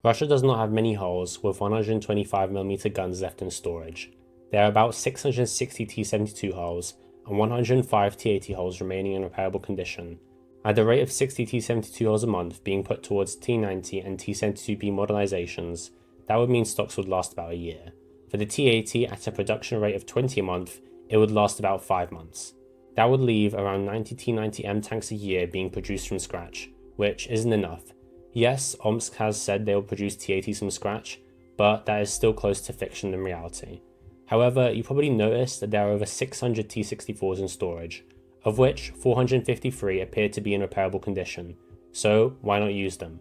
Russia does not have many hulls with 125mm guns left in storage. There are about 660 T-72 hulls and 105 T-80 hulls remaining in repairable condition. At the rate of 60 T-72 hulls a month being put towards T-90 and T-72B modernizations, that would mean stocks would last about a year. For the T-80 at a production rate of 20 a month, it would last about 5 months. That would leave around 90 T-90M tanks a year being produced from scratch, which isn't enough. Yes, Omsk has said they will produce T-80s from scratch, but that is still closer to fiction than reality. However, you probably noticed that there are over 600 T-64s in storage, of which 453 appear to be in repairable condition, so why not use them?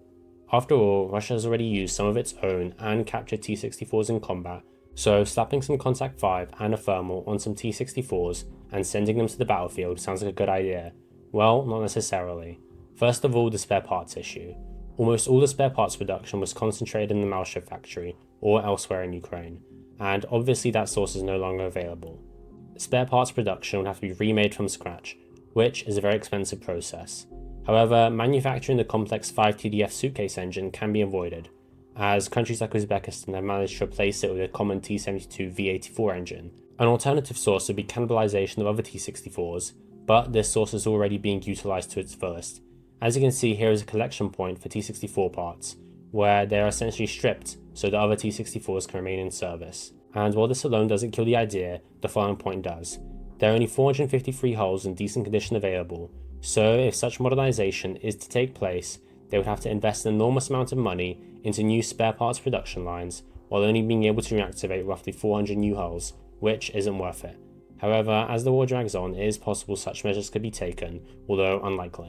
After all, Russia has already used some of its own and captured T-64s in combat, so slapping some Contact 5 and a thermal on some T-64s and sending them to the battlefield sounds like a good idea. Well, not necessarily. First of all, the spare parts issue. Almost all the spare parts production was concentrated in the Malshev factory or elsewhere in Ukraine, and obviously that source is no longer available. Spare parts production would have to be remade from scratch, which is a very expensive process. However, manufacturing the complex 5TDF suitcase engine can be avoided, as countries like Uzbekistan have managed to replace it with a common T-72 V84 engine. An alternative source would be cannibalization of other T-64s, but this source is already being utilized to its fullest. As you can see, here is a collection point for T-64 parts, where they are essentially stripped so that other T-64s can remain in service. And while this alone doesn't kill the idea, the following point does. There are only 453 hulls in decent condition available, so if such modernization is to take place, they would have to invest an enormous amount of money into new spare parts production lines, while only being able to reactivate roughly 400 new hulls, which isn't worth it. However, as the war drags on, it is possible such measures could be taken, although unlikely.